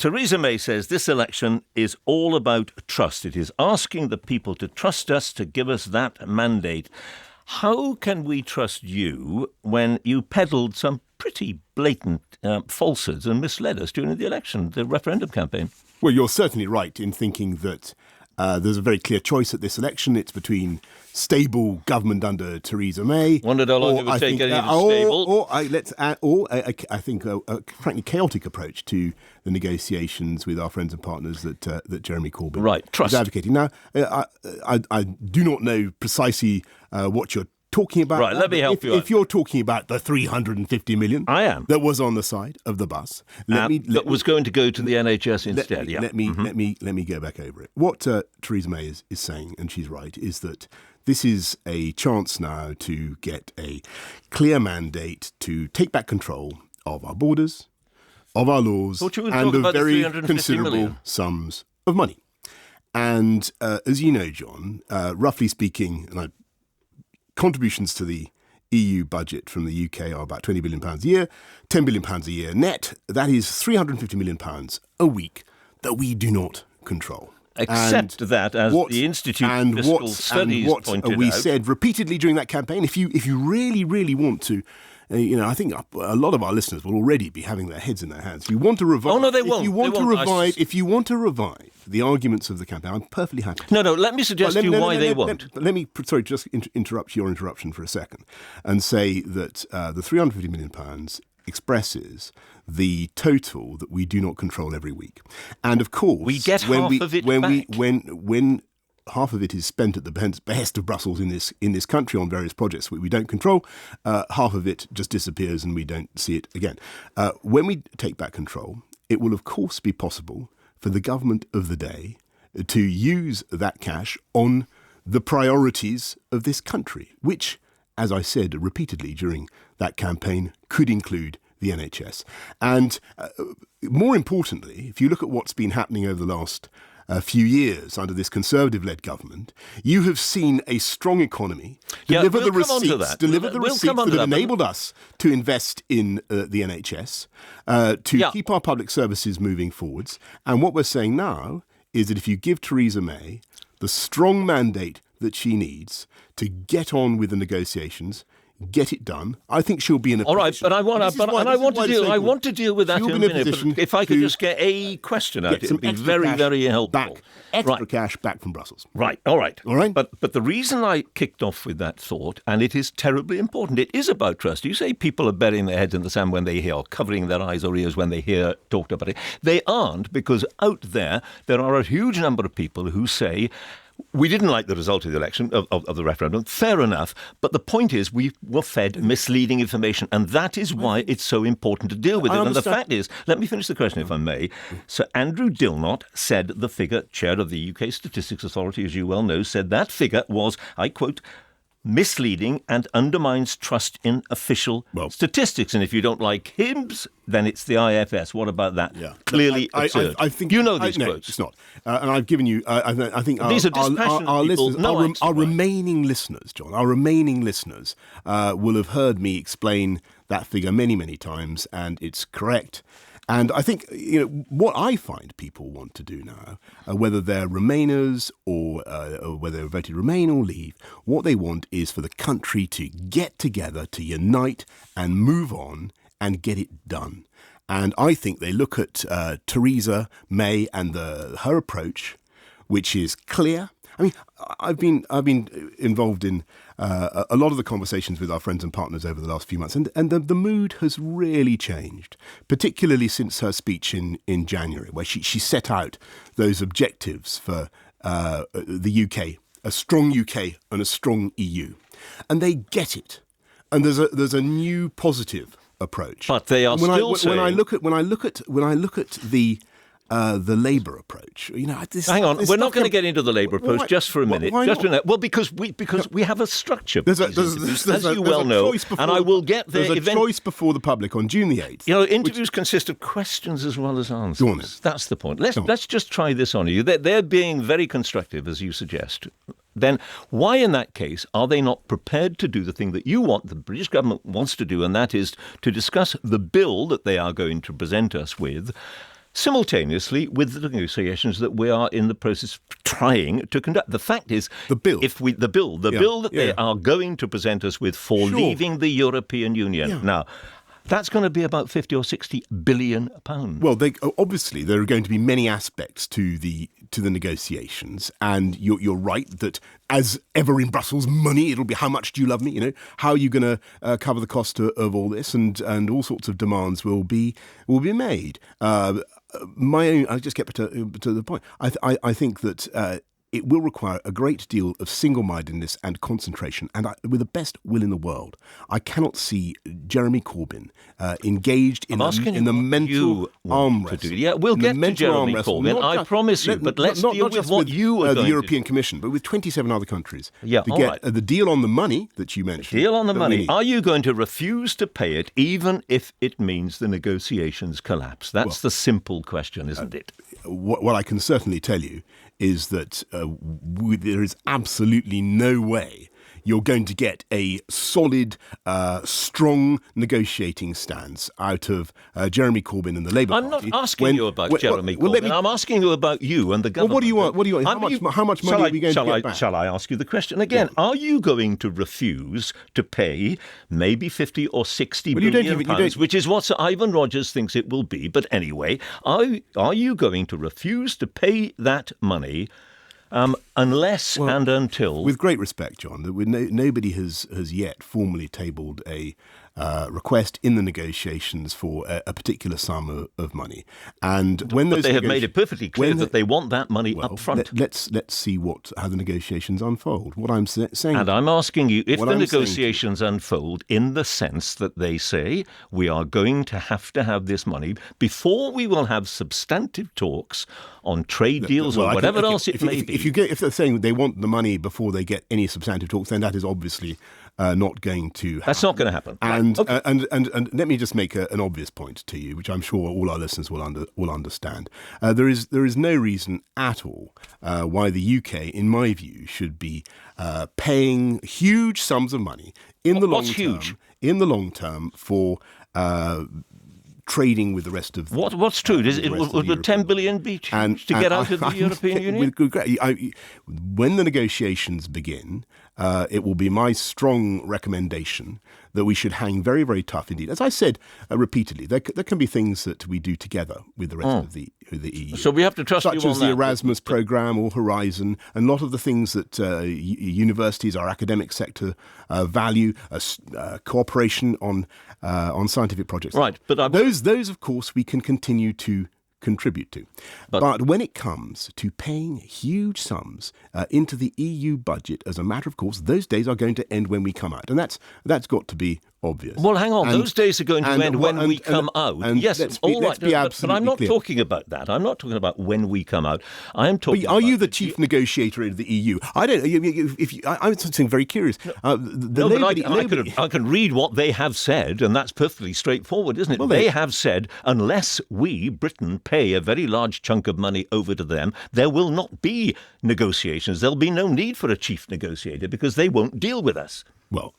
Theresa May says this election is all about trust. It is asking the people to trust us, to give us that mandate. How can we trust you when you peddled some pretty blatant falsehoods and misled us during the election, the referendum campaign? Well, you're certainly right in thinking that there's a very clear choice at this election. It's between stable government under Theresa May. Wondered how long it would take getting stable. Or I think a frankly chaotic approach to the negotiations with our friends and partners that Jeremy Corbyn Trust. is advocating. Now, I do not know precisely what you're talking about. Right, let me help you out. If you're talking about the 350 million I am. That was on the side of the bus, that was going to go to the NHS instead. Let me go back over it. What Theresa May is saying, and she's right, is that this is a chance now to get a clear mandate to take back control of our borders, of our laws, and of very considerable sums of money. And as you know, John, roughly speaking, contributions to the EU budget from the UK are about £20 billion a year, £10 billion a year net. That is £350 million a week that we do not control. Except that, as the Institute of Fiscal Studies pointed out, we said repeatedly during that campaign, if you really, really want to, I think a lot of our listeners will already be having their heads in their hands. If you want to revive, oh no, they won't. If you want to revive the arguments of the campaign, I'm perfectly happy. No. Let me suggest to you why they won't. Let me just interrupt your interruption for a second, and say that the £350 million expresses the total that we do not control every week. And of course, we get half of it back. When half of it is spent at the behest of Brussels in this country on various projects we don't control, half of it just disappears and we don't see it again. When we take back control, it will of course be possible for the government of the day to use that cash on the priorities of this country, which, as I said repeatedly during that campaign, could include the NHS. And more importantly, if you look at what's been happening over the last few years under this Conservative-led government, you have seen a strong economy deliver the receipts that have enabled us to invest in the NHS, to keep our public services moving forwards. And what we're saying now is that if you give Theresa May the strong mandate that she needs to get on with the negotiations, get it done, I think she'll be in a position. All right, but I want to deal with that in a minute. But if I could just get a question out, it would be very, very helpful. Extra cash back from Brussels. Right, all right. But the reason I kicked off with that thought, and it is terribly important, it is about trust. You say people are burying their heads in the sand when they hear, or covering their eyes or ears when they hear talked about it. They aren't, because out there are a huge number of people who say, we didn't like the result of the election, of the referendum. Fair enough. But the point is we were fed misleading information. And that is why it's so important to deal with it. And the fact is, let me finish the question if I may. Sir Andrew Dilnot said the figure, chair of the UK Statistics Authority, as you well know, said that figure was, I quote, misleading and undermines trust in official statistics. And if you don't like HIBS, then it's the IFS. What about that? Yeah. Clearly absurd. I think you know these quotes. No, it's not. And I've given you, I think these are dispassionate our people. listeners, our remaining listeners, John, will have heard me explain that figure many, many times, and it's correct. And I think, what I find people want to do now, whether they're Remainers or whether they're voted Remain or Leave, what they want is for the country to get together, to unite and move on and get it done. And I think they look at Theresa May and her approach, which is clear. I mean, I've been involved in a lot of the conversations with our friends and partners over the last few months, and the mood has really changed, particularly since her speech in January, where she set out those objectives for the UK, a strong UK and a strong EU, and they get it. And there's a new positive approach. But they are when I look at the Labour approach, hang on, we're not going to get into the Labour approach just for a minute. Well, because we have a structure, as you well know, and I will get there. There's a choice before the public on June the 8th. Interviews consist of questions as well as answers. That's the point. Let's just try this on you. They're being very constructive, as you suggest. Then why, in that case, are they not prepared to do the thing that you want, the British government wants to do, and that is to discuss the bill that they are going to present us with, simultaneously with the negotiations that we are in the process of trying to conduct. The fact is, The bill. the bill that they are going to present us with for leaving the European Union. Yeah. Now, that's going to be about 50 or 60 billion pounds. Well, obviously there are going to be many aspects to the negotiations, and you're right that, as ever in Brussels, money, it'll be how much do you love me? You know, how are you going to cover the cost of all this, and all sorts of demands will be made. I'll just get to the point. I think that it will require a great deal of single-mindedness and concentration, and with the best will in the world, I cannot see Jeremy Corbyn engaged in the mental arm wrestle. Yeah, we'll get to Jeremy Corbyn, I promise you, but let's deal with what you are going to do. The European Commission, but with 27 other countries. Yeah, to get the deal on the money that you mentioned. Deal on the money. Are you going to refuse to pay it, even if it means the negotiations collapse? That's the simple question, isn't it? What I can certainly tell you is that there is absolutely no way you're going to get a solid, strong negotiating stance out of Jeremy Corbyn and the Labour Party. I'm not asking you about Jeremy Corbyn. I'm asking you about you and the government. Well, what do you want? How much money are we going to get back? Shall I ask you the question again? Yeah. Are you going to refuse to pay maybe 50 or 60 billion pounds, which is what Sir Ivan Rogers thinks it will be? But anyway, are you going to refuse to pay that money unless and until... With great respect, John, that nobody has yet formally tabled a request in the negotiations for a particular sum of money. And when they have made it perfectly clear that they want that money up front. Let's see how the negotiations unfold. What I'm saying... And I'm asking you, if the negotiations unfold in the sense that they say we are going to have this money before we will have substantive talks on trade deals or whatever else it may be. If they're saying they want the money before they get any substantive talks, then that is obviously not going to happen. That's not going to happen. And let me just make an obvious point to you, which I'm sure all our listeners will understand. There is no reason at all why the UK, in my view, should be paying huge sums of money in the long term for trading with the rest of what's true? Would 10 billion be to get out of the European Union? When the negotiations begin, it will be my strong recommendation that we should hang very, very tough indeed. As I said repeatedly, there can be things that we do together with the rest of the EU. So we have to trust you on that. Such as the Erasmus programme or Horizon, and a lot of the things that universities, our academic sector, value, cooperation on scientific projects. Right, but those, of course, we can continue to contribute to. But when it comes to paying huge sums into the EU budget as a matter of course, those days are going to end when we come out. And that's got to be obvious. Well, hang on. Those days are going to end when we come out. Yes, all right. But I'm not talking about that. I'm not talking about when we come out. I'm talking Are you the chief negotiator of the EU? I don't know. I'm something very curious. I can read what they have said, and that's perfectly straightforward, isn't it? Well, they have said, unless we, Britain, pay a very large chunk of money over to them, there will not be negotiations. There'll be no need for a chief negotiator because they won't deal with us. Well,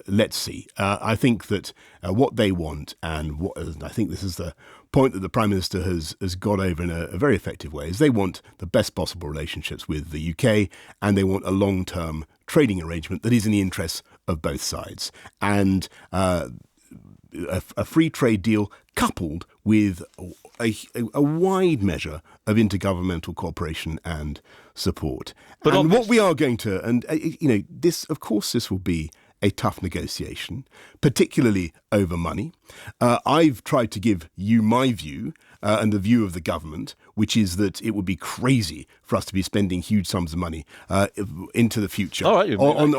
let's see. I think that what they want, and I think this is the point that the Prime Minister has got over in a very effective way, is they want the best possible relationships with the UK, and they want a long-term trading arrangement that is in the interests of both sides. And a free trade deal coupled with a wide measure of intergovernmental cooperation and support. But what we are going to, this will be a tough negotiation, particularly over money. I've tried to give you my view and the view of the government, which is that it would be crazy for us to be spending huge sums of money into the future on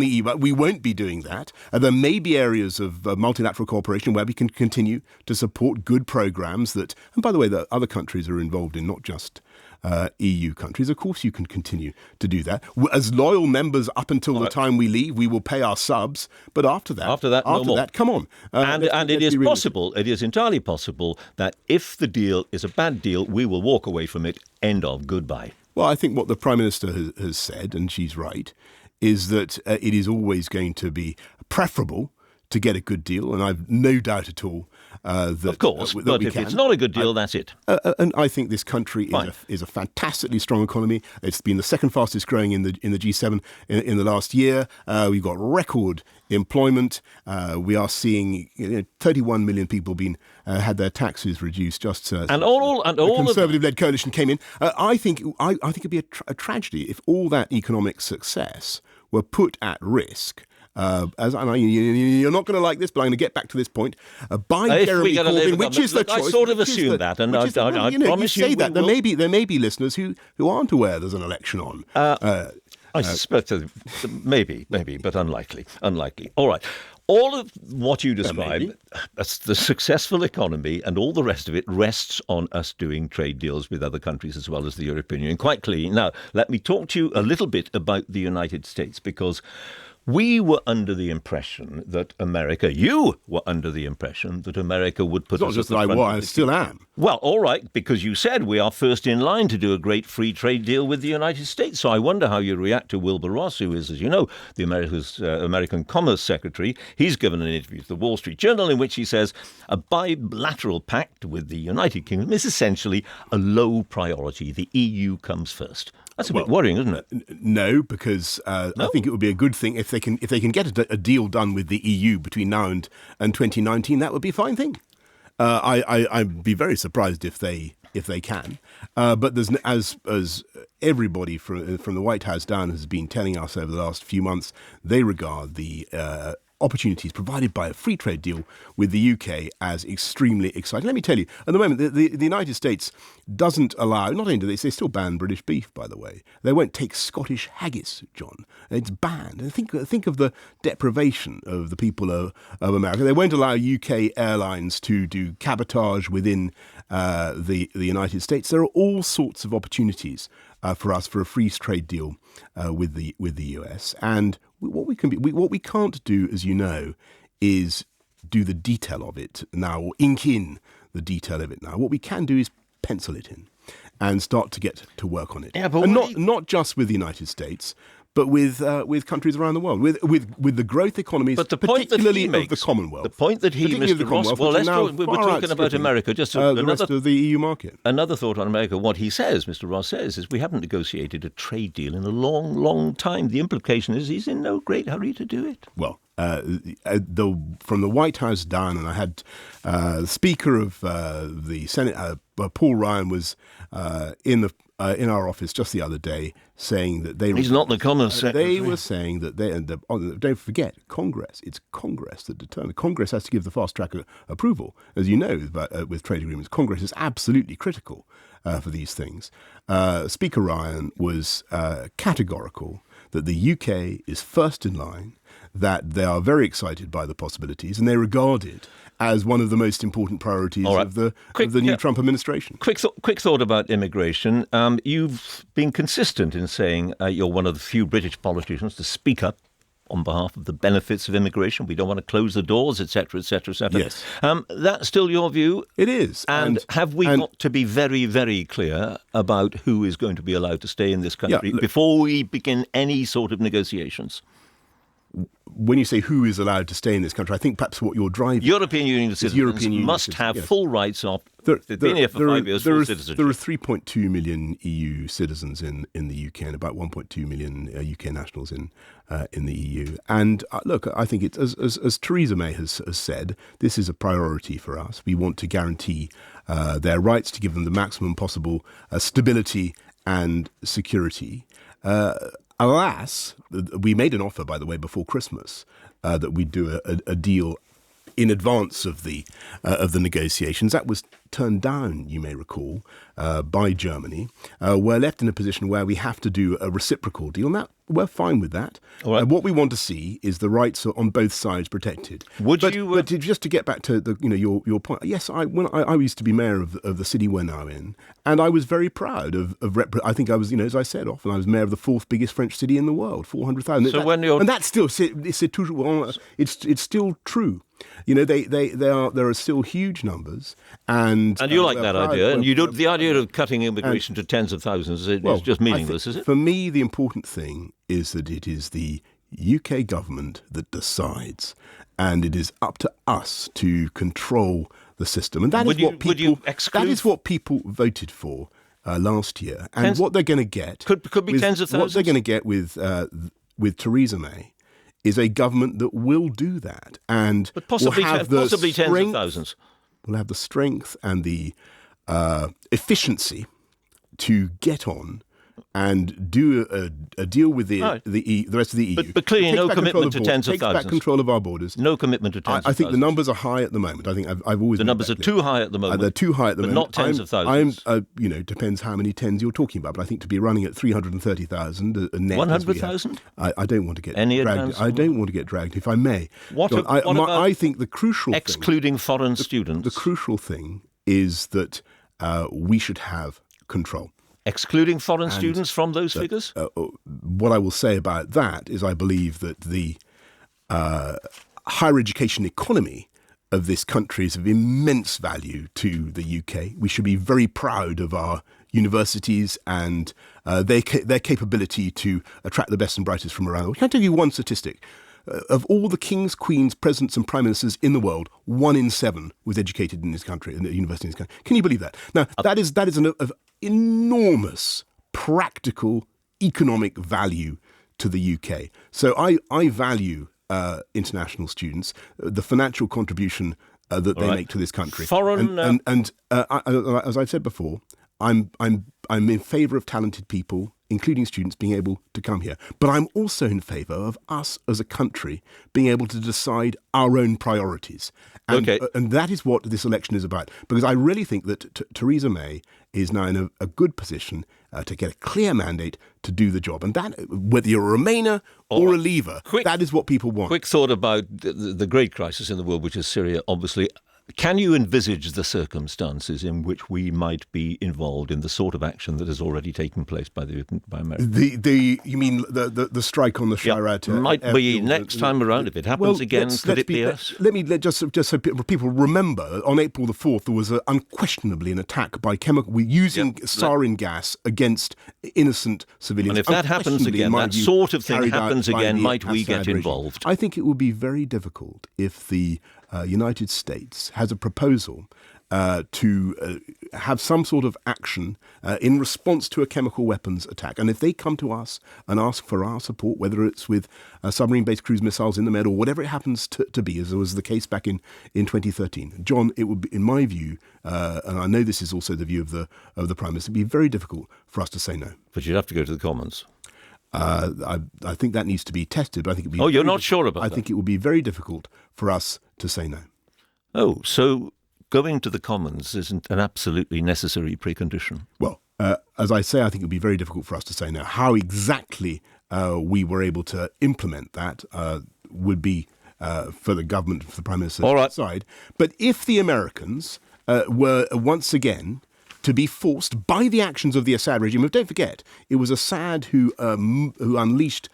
the EU. But we won't be doing that. There may be areas of multilateral cooperation where we can continue to support good programs that, and by the way, that other countries are involved in, not just EU countries. Of course, you can continue to do that. As loyal members up until the time we leave, we will pay our subs. But after that, come on. And it is possible, it is entirely possible that if the deal is a bad deal, we will walk away from it. End of. Goodbye. Well, I think what the Prime Minister has said, and she's right, is that it is always going to be preferable to get a good deal, and I've no doubt at all that Of course, that but we if can. it's not a good deal, that's it. And I think this country is a fantastically strong economy. It's been the second fastest growing in the G7 in the last year. We've got record employment. We are seeing 31 million people had their taxes reduced just And all the Conservative-led coalition came in. I think it'd be a tragedy if all that economic success were put at risk. You're not going to like this, but I'm going to get back to this point. By Jeremy Corbyn, which is the choice. I sort of assumed that, and I promise you, that there may be listeners who aren't aware there's an election on. I suspect maybe, but unlikely. All right. All of what you describe, that's the successful economy and all the rest of it rests on us doing trade deals with other countries as well as the European Union. Quite clearly. Now, let me talk to you a little bit about the United States, because we were under the impression that you were under the impression that America would put us at the front. I still am. Well, all right, because you said we are first in line to do a great free trade deal with the United States. So I wonder how you react to Wilbur Ross, who is, as you know, the American Commerce Secretary. He's given an interview to the Wall Street Journal in which he says a bilateral pact with the United Kingdom is essentially a low priority. The EU comes first. That's a bit worrying, isn't it? No, because I think it would be a good thing if they can get a deal done with the EU between now and 2019. That would be a fine thing. I'd be very surprised if they can. But there's as everybody from the White House down has been telling us over the last few months, they regard the opportunities provided by a free trade deal with the UK as extremely exciting. Let me tell you, at the moment, the United States doesn't allow, not only do they still ban British beef, by the way. They won't take Scottish haggis, John. It's banned. And think of the deprivation of the people of America. They won't allow UK airlines to do cabotage within the United States. There are all sorts of opportunities for us for a free trade deal with the US. And what we can't do, as you know, is do the detail of it now, or ink in the detail of it now. What we can do is pencil it in and start to get to work on it. Yeah, but and not just with the United States, but with countries around the world, with the growth economies, but the particularly point that he of the Commonwealth. The point that he, Mr. Ross, well, we're talking about America. Just the rest of the EU market. Another thought on America. What he says, Mr. Ross says, is we haven't negotiated a trade deal in a long, long time. The implication is he's in no great hurry to do it. Well, from the White House down, and I had the Speaker of the Senate, Paul Ryan, was in our office just the other day, saying that he's not the Commerce Secretary. They were saying that don't forget, Congress. It's Congress that determines. Congress has to give the fast track approval, as you know, with trade agreements. Congress is absolutely critical for these things. Speaker Ryan was categorical that the UK is first in line, that they are very excited by the possibilities, and they regard it as one of the most important priorities of the new Trump administration. Quick thought about immigration. You've been consistent in saying you're one of the few British politicians to speak up on behalf of the benefits of immigration. We don't want to close the doors, etc., etc., etc. Yes. That's still your view? It is. And have we got to be very, very clear about who is going to be allowed to stay in this country before we begin any sort of negotiations? When you say who is allowed to stay in this country, I think perhaps what you're driving... European Union citizens must have full rights of... They've been here for 5 years, full citizenship. There are 3.2 million EU citizens in the UK and about 1.2 million UK nationals in the EU. And look, I think it's, as Theresa May has said, this is a priority for us. We want to guarantee their rights, to give them the maximum possible stability and security. Alas, we made an offer, by the way, before Christmas that we'd do a deal in advance of the negotiations. That was turned down, you may recall, by Germany. We're left in a position where we have to do a reciprocal deal. Now, we're fine with that. All right. What we want to see is the rights on both sides protected. But just to get back to your point, yes, I used to be mayor of the city we're now in, and I was very proud I think I was, as I said often, I was mayor of the fourth biggest French city in the world, 400,000. So and that's still it's still true. There are still huge numbers, and you like that idea, and the idea of cutting immigration to tens of thousands is just meaningless, is it? For me, the important thing is that it is the UK government that decides, and it is up to us to control the system. And that is what people voted for last year. And what they're going to get could be tens of thousands. What they're going to get with Theresa May is a government that will do that, and but possibly tens of thousands. Will have the strength and the efficiency to get on and do a deal with the rest of the EU. But clearly no commitment to tens of thousands. Takes back control of our borders. No commitment to tens of thousands. I think the numbers are high at the moment. I think I've always... The numbers are too high at the moment. They're too high at the moment. But not tens of thousands. Depends how many tens you're talking about. But I think to be running at 330,000 net... 100,000? I don't want to get dragged. I don't want to get dragged, if I may. I think the crucial thing... Excluding foreign students. The crucial thing is that we should have control. Excluding foreign students from those figures? What I will say about that is I believe that the higher education economy of this country is of immense value to the UK. We should be very proud of our universities and their capability to attract the best and brightest from around the world. Can I tell you one statistic? Of all the kings, queens, presidents and prime ministers in the world, 1 in 7 was educated in this country, in the university in this country. Can you believe that? Now, that is of enormous practical economic value to the UK. So I value international students, the financial contribution that they make to this country. As I've said before, I'm in favour of talented people, including students, being able to come here. But I'm also in favour of us as a country being able to decide our own priorities. And that is what this election is about. Because I really think that Theresa May is now in a good position to get a clear mandate to do the job. And that, whether you're a Remainer or a Leaver, that is what people want. Quick thought about the great crisis in the world, which is Syria, obviously. Can you envisage the circumstances in which we might be involved in the sort of action that has already taken place by America? You mean the strike on the Shirat? Might be next time around if it happens again. Could it be us? Let me just so people remember. On April the 4th, there was unquestionably an attack by using sarin gas against innocent civilians. And if that happens again, that sort of thing happens again, might we get involved? I think it would be very difficult if the United States has a proposal to have some sort of action in response to a chemical weapons attack. And if they come to us and ask for our support, whether it's with submarine-based cruise missiles in the Med or whatever it happens to be, as was the case back in 2013, John, it would be, in my view, and I know this is also the view of the Prime Minister, it'd be very difficult for us to say no. But you'd have to go to the Commons. I think that needs to be tested. But I think it'd be you're not sure about that? I think it would be very difficult for us to say no. Oh, so going to the Commons isn't an absolutely necessary precondition? Well, as I say, I think it would be very difficult for us to say no. How exactly we were able to implement that would be for the government, for the Prime Minister to decide. But if the Americans were once again to be forced by the actions of the Assad regime, don't forget, it was Assad who unleashed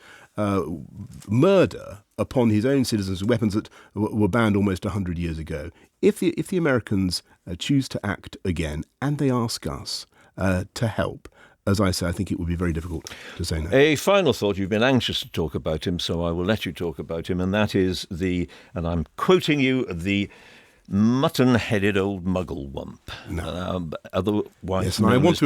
murder upon his own citizens with weapons that were banned almost 100 years ago. If the Americans choose to act again and they ask us to help, as I say, I think it would be very difficult to say no. A final thought. You've been anxious to talk about him, so I will let you talk about him, and that is and I'm quoting you, the mutton-headed old muggle-wump. No. Otherwise, yes, and I want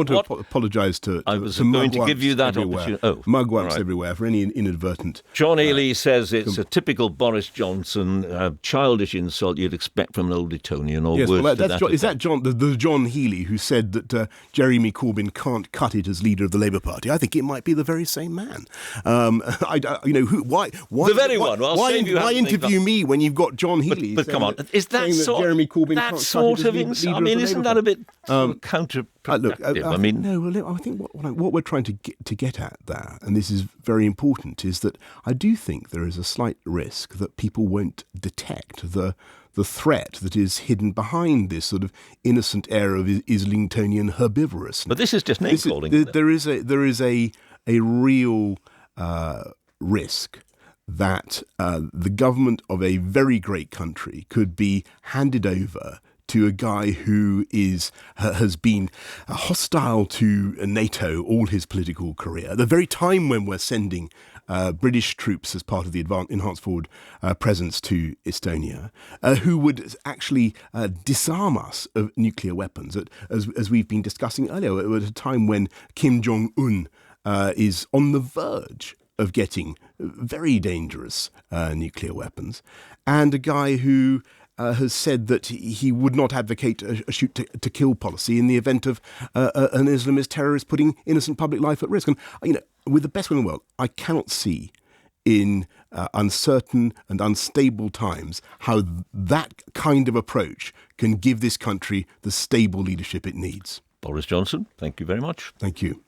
to apologise to I was going to give you that opportunity. Mugwumps everywhere for any inadvertent. John Ely says it's a typical Boris Johnson childish insult you'd expect from an old Etonian or words to that. Is that the John Healey who said that Jeremy Corbyn can't cut it as leader of the Labour Party? I think it might be the very same man. Why the very one. Why interview me when you've got John Healey? But come on. Is that Jeremy Corbyn that sort of insult? I mean, isn't that a bit counterproductive? I think what we're trying to get at there, and this is very important, is that I do think there is a slight risk that people won't detect the threat that is hidden behind this sort of innocent air of Islingtonian herbivorous. But this is just name calling. There is a real risk that the government of a very great country could be handed over to a guy who has been hostile to NATO all his political career. At the very time when we're sending British troops as part of the enhanced forward presence to Estonia, who would actually disarm us of nuclear weapons, as we've been discussing earlier, at a time when Kim Jong-un is on the verge of getting very dangerous nuclear weapons, and a guy who has said that he would not advocate a shoot-to-kill policy in the event of an Islamist terrorist putting innocent public life at risk. And, with the best will in the world, I cannot see in uncertain and unstable times how that kind of approach can give this country the stable leadership it needs. Boris Johnson, thank you very much. Thank you.